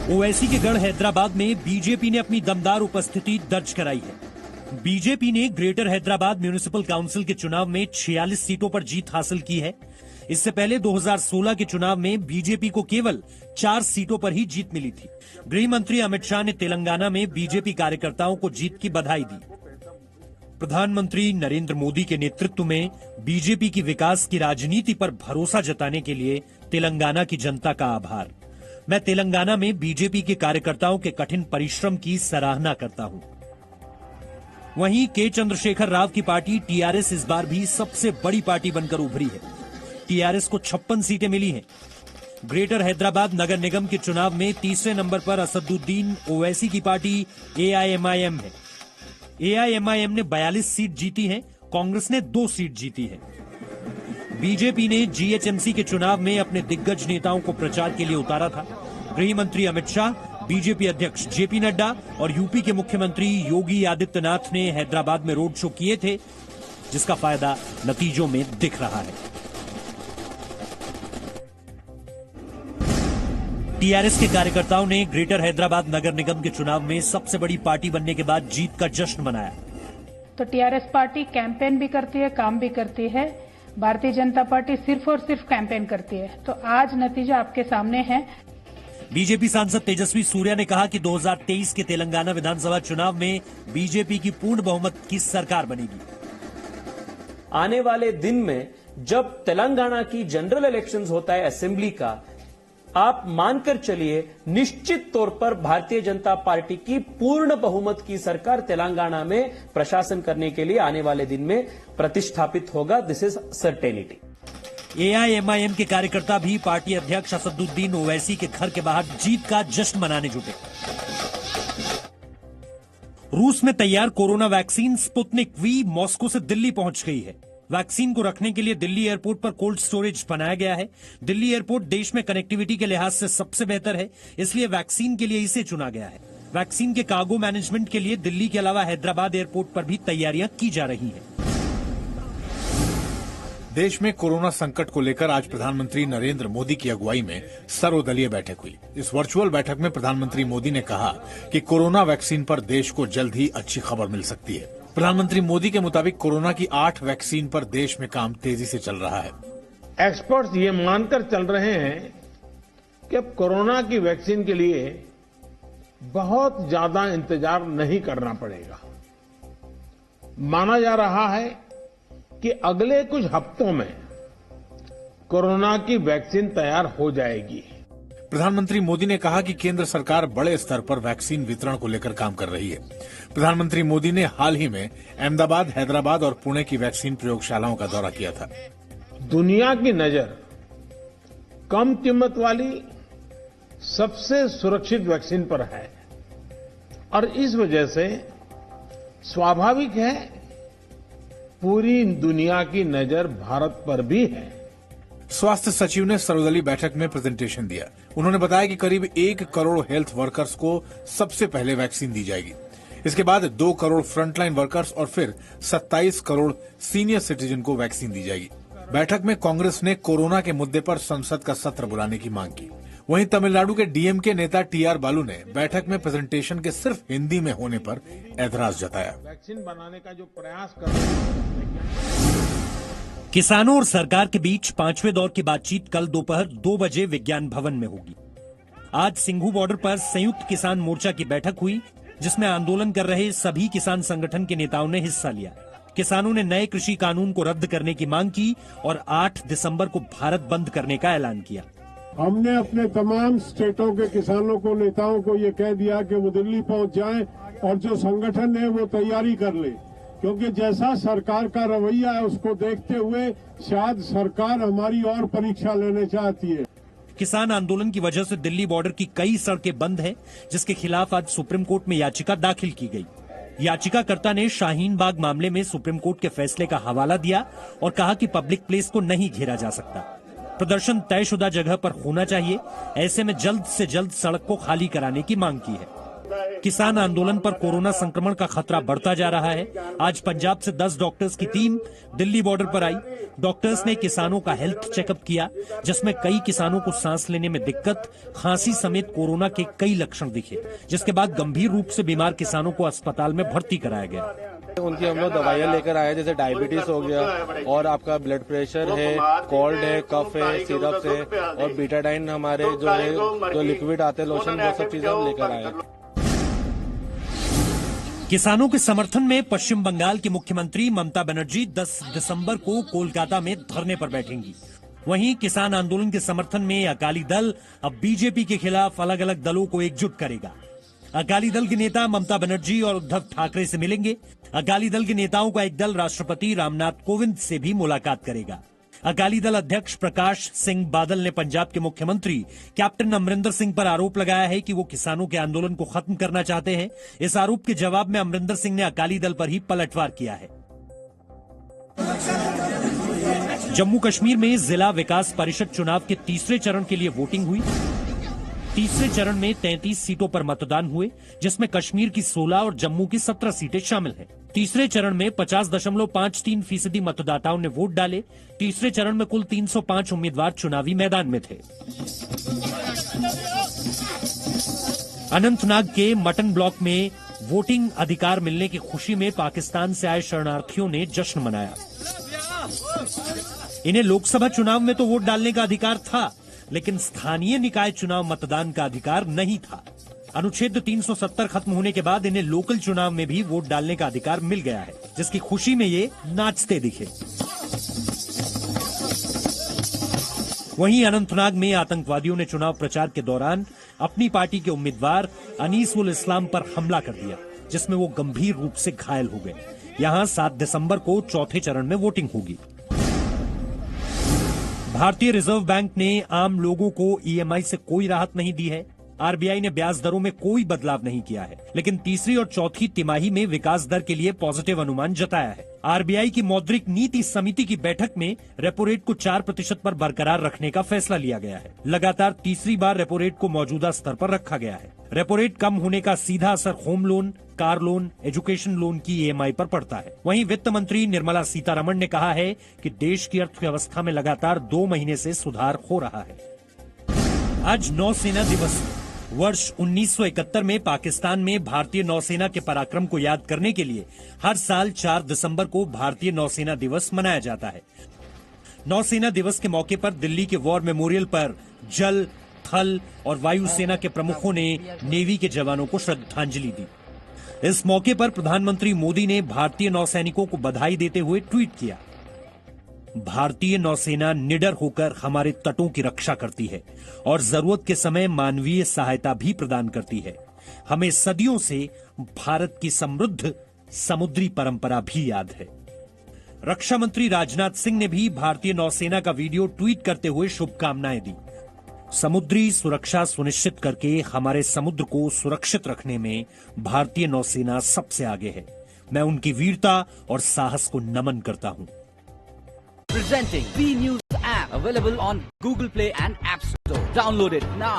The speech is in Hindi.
ओवैसी के गढ़ हैदराबाद में बीजेपी ने अपनी दमदार उपस्थिति दर्ज कराई है। बीजेपी ने ग्रेटर हैदराबाद म्युनिसिपल काउंसिल के चुनाव में 46 सीटों पर जीत हासिल की है। इससे पहले 2016 के चुनाव में बीजेपी को केवल 4 सीटों पर ही जीत मिली थी। गृह मंत्री अमित शाह ने तेलंगाना में बीजेपी कार्यकर्ताओं को जीत की बधाई दी। प्रधानमंत्री नरेंद्र मोदी के नेतृत्व में बीजेपी की विकास की राजनीति पर भरोसा जताने के लिए तेलंगाना की जनता का आभार। मैं तेलंगाना में बीजेपी के कार्यकर्ताओं के कठिन परिश्रम की सराहना करता हूं। वहीं के चंद्रशेखर राव की पार्टी टीआरएस इस बार भी सबसे बड़ी पार्टी बनकर उभरी है। टीआरएस को 56 सीटें मिली हैं। ग्रेटर हैदराबाद नगर निगम के चुनाव में तीसरे नंबर पर असदुद्दीन ओवैसी की पार्टी एआईएमआईएम है। एआईएमआईएम ने 42 सीट जीती हैं, कांग्रेस ने 2 सीट जीती है। बीजेपी ने जीएचएमसी के चुनाव में अपने दिग्गज नेताओं को प्रचार के लिए उतारा था। गृह मंत्री अमित शाह, बीजेपी अध्यक्ष जेपी नड्डा और यूपी के मुख्यमंत्री योगी आदित्यनाथ ने हैदराबाद में रोड शो किए थे, जिसका फायदा नतीजों में दिख रहा है। टीआरएस के कार्यकर्ताओं ने ग्रेटर हैदराबाद नगर निगम के चुनाव में सबसे बड़ी पार्टी बनने के बाद जीत का जश्न मनाया। तो टीआरएस पार्टी कैंपेन भी करती है, काम भी करती है। भारतीय जनता पार्टी सिर्फ और सिर्फ कैंपेन करती है। तो आज नतीजा आपके सामने है। बीजेपी सांसद तेजस्वी सूर्या ने कहा कि 2023 के तेलंगाना विधानसभा चुनाव में बीजेपी की पूर्ण बहुमत की सरकार बनेगी। आने वाले दिन में जब तेलंगाना की जनरल इलेक्शंस होता है असेंबली का, आप मानकर चलिए निश्चित तौर पर भारतीय जनता पार्टी की पूर्ण बहुमत की सरकार तेलंगाना में प्रशासन करने के लिए आने वाले दिन में प्रतिष्ठापित होगा। This is certainty. एआईएमआईएम के कार्यकर्ता भी पार्टी अध्यक्ष असदुद्दीन ओवैसी के घर के बाहर जीत का जश्न मनाने जुटे। रूस में तैयार corona vaccine Sputnik V Moscow से दिल्ली पहुंच गई है। वैक्सीन को रखने के लिए दिल्ली एयरपोर्ट पर कोल्ड स्टोरेज बनाया गया है। दिल्ली एयरपोर्ट देश में कनेक्टिविटी के लिहाज से सबसे बेहतर है, इसलिए वैक्सीन के लिए इसे चुना गया है। वैक्सीन के कार्गो मैनेजमेंट के लिए दिल्ली के अलावा हैदराबाद एयरपोर्ट पर भी तैयारियां की जा रही हैं। देश में कोरोना संकट को लेकर आज प्रधानमंत्री नरेंद्र मोदी की अगुवाई में सर्वदलीय बैठक हुई। इस वर्चुअल बैठक में प्रधानमंत्री मोदी ने कहा कि कोरोना वैक्सीन पर देश को जल्द ही अच्छी खबर मिल सकती है। प्रधानमंत्री मोदी के मुताबिक कोरोना की 8 वैक्सीन पर देश में काम तेजी से चल रहा है। एक्सपर्ट्स ये मानकर चल रहे हैं कि अब कोरोना की वैक्सीन के लिए बहुत ज्यादा इंतजार नहीं करना पड़ेगा। माना जा रहा है कि अगले कुछ हफ्तों में कोरोना की वैक्सीन तैयार हो जाएगी। प्रधानमंत्री मोदी ने कहा कि केंद्र सरकार बड़े स्तर पर वैक्सीन वितरण को लेकर काम कर रही है। प्रधानमंत्री मोदी ने हाल ही में अहमदाबाद, हैदराबाद और पुणे की वैक्सीन प्रयोगशालाओं का दौरा किया था। दुनिया की नजर कम कीमत वाली सबसे सुरक्षित वैक्सीन पर है और इस वजह से स्वाभाविक है पूरी दुनिया की नजर भारत पर भी है। स्वास्थ्य सचिव ने सर्वदलीय बैठक में प्रेजेंटेशन दिया। उन्होंने बताया कि करीब 1 करोड़ हेल्थ वर्कर्स को सबसे पहले वैक्सीन दी जाएगी। इसके बाद 2 करोड़ फ्रंटलाइन वर्कर्स और फिर 27 करोड़ सीनियर सिटीजन को वैक्सीन दी जाएगी। बैठक में कांग्रेस ने कोरोना के मुद्दे पर संसद का सत्र बुलाने की मांग की। वहीं तमिलनाडु के डीएमके नेता टीआर बालू ने बैठक में प्रेजेंटेशन के सिर्फ हिंदी में होने पर ऐतराज जताया। वैक्सीन बनाने का जो प्रयास कर रहे हैं। किसानों और सरकार के बीच 5वें दौर की बातचीत कल दोपहर 2 बजे विज्ञान भवन में होगी। आज सिंघू बॉर्डर पर संयुक्त किसान मोर्चा की बैठक हुई, जिसमें आंदोलन कर रहे सभी किसान संगठन के नेताओं ने हिस्सा लिया। किसानों ने नए कृषि कानून को रद्द करने की मांग की और 8 दिसंबर को भारत बंद करने का ऐलान किया। हमने अपने तमाम स्टेटों के किसानों को, नेताओं को ये कह दिया कि वो दिल्ली पहुंच जाएं और जो संगठन है वो तैयारी कर ले, क्योंकि जैसा सरकार का रवैया है उसको देखते हुए शायद सरकार हमारी और परीक्षा लेने चाहती है। किसान आंदोलन की वजह से दिल्ली बॉर्डर की कई सड़कें बंद हैं, जिसके खिलाफ आज सुप्रीम कोर्ट में याचिका दाखिल की गई। याचिकाकर्ता ने शाहीन बाग मामले में सुप्रीम कोर्ट के फैसले का हवाला दिया और कहा कि पब्लिक प्लेस को नहीं घेरा जा सकता। प्रदर्शन तयशुदा जगह पर होना चाहिए। ऐसे में जल्द से जल्द सड़क को खाली कराने की मांग की है। किसान आंदोलन पर कोरोना संक्रमण का खतरा बढ़ता जा रहा है। आज पंजाब से 10 डॉक्टर्स की टीम दिल्ली बॉर्डर पर आई। डॉक्टर्स ने किसानों का हेल्थ चेकअप किया, जिसमें कई किसानों को सांस लेने में दिक्कत, खांसी समेत कोरोना के कई लक्षण दिखे, जिसके बाद गंभीर रूप से बीमार किसानों को अस्पताल में भर्ती कराया गया। उनकी हम लोग दवाइयाँ लेकर आए, जैसे डायबिटीज हो गया और आपका ब्लड प्रेशर है, कोल्ड है, कफ है, सिरप्स है और बीटाडाइन हमारे जो है जो लिक्विड आते हैं लोशन, वो सब चीजें हम लेकर आए। किसानों के समर्थन में पश्चिम बंगाल की मुख्यमंत्री ममता बनर्जी 10 दिसंबर को कोलकाता में धरने पर बैठेंगी। वहीं किसान आंदोलन के समर्थन में अकाली दल अब बीजेपी के खिलाफ अलग अलग दलों को एकजुट करेगा। अकाली दल के नेता ममता बनर्जी और उद्धव ठाकरे से मिलेंगे। अकाली दल के नेताओं का एक दल राष्ट्रपति रामनाथ कोविंद से भी मुलाकात करेगा। अकाली दल अध्यक्ष प्रकाश सिंह बादल ने पंजाब के मुख्यमंत्री कैप्टन अमरिंदर सिंह पर आरोप लगाया है कि वो किसानों के आंदोलन को खत्म करना चाहते हैं। इस आरोप के जवाब में अमरिंदर सिंह ने अकाली दल पर ही पलटवार किया है। जम्मू कश्मीर में जिला विकास परिषद चुनाव के तीसरे चरण के लिए वोटिंग हुई। तीसरे चरण में 33 सीटों पर मतदान हुए, जिसमें कश्मीर की 16 और जम्मू की 17 सीटें शामिल हैं। तीसरे चरण में 50.53% मतदाताओं ने वोट डाले। तीसरे चरण में कुल 305 उम्मीदवार चुनावी मैदान में थे। अनंतनाग के मटन ब्लॉक में वोटिंग अधिकार मिलने की खुशी में पाकिस्तान से आए शरणार्थियों ने जश्न मनाया। इन्हें लोकसभा चुनाव में तो वोट डालने का अधिकार था, लेकिन स्थानीय निकाय चुनाव मतदान का अधिकार नहीं था। अनुच्छेद 370 खत्म होने के बाद इन्हें लोकल चुनाव में भी वोट डालने का अधिकार मिल गया है, जिसकी खुशी में ये नाचते दिखे। वहीं अनंतनाग में आतंकवादियों ने चुनाव प्रचार के दौरान अपनी पार्टी के उम्मीदवार अनीस उल इस्लाम पर हमला कर दिया, जिसमें वो गंभीर रूप से घायल हो गए। यहां 7 दिसंबर को चौथे चरण में वोटिंग होगी। भारतीय रिजर्व बैंक ने आम लोगों को ईएमआई से कोई राहत नहीं दी है। आरबीआई ने ब्याज दरों में कोई बदलाव नहीं किया है, लेकिन तीसरी और चौथी तिमाही में विकास दर के लिए पॉजिटिव अनुमान जताया है। आरबीआई की मौद्रिक नीति समिति की बैठक में रेपो रेट को 4% पर बरकरार रखने का फैसला लिया गया है। लगातार तीसरी बार रेपो रेट को मौजूदा स्तर पर रखा गया है। रेपो रेट कम होने का सीधा असर home loan, car loan, education loan की ईएमआई पर पड़ता है। वहीं वित्त मंत्री निर्मला सीतारमण ने कहा है कि देश की अर्थव्यवस्था में लगातार 2 महीने से सुधार हो रहा है। आज नौसेना दिवस। वर्ष 1971 में पाकिस्तान में भारतीय नौसेना के पराक्रम को याद करने के लिए हर साल 4 दिसंबर को भारतीय नौसेना दिवस मनाया जाता है। नौसेना दिवस के मौके पर दिल्ली के वॉर मेमोरियल पर जल, थल और वायुसेना के प्रमुखों ने नेवी के जवानों को श्रद्धांजलि दी। इस मौके पर प्रधानमंत्री मोदी ने भारतीय नौसैनिकों को बधाई देते हुए ट्वीट किया, भारतीय नौसेना निडर होकर हमारे तटों की रक्षा करती है और जरूरत के समय मानवीय सहायता भी प्रदान करती है। हमें सदियों से भारत की समृद्ध समुद्री परंपरा भी याद है। रक्षा मंत्री राजनाथ सिंह ने भी भारतीय नौसेना का वीडियो ट्वीट करते हुए शुभकामनाएं दी। समुद्री सुरक्षा सुनिश्चित करके हमारे समुद्र को सुरक्षित रखने में भारतीय नौसेना सबसे आगे है। मैं उनकी वीरता और साहस को नमन करता हूं। Presenting B News app, available on Google Play and App Store. Download it now.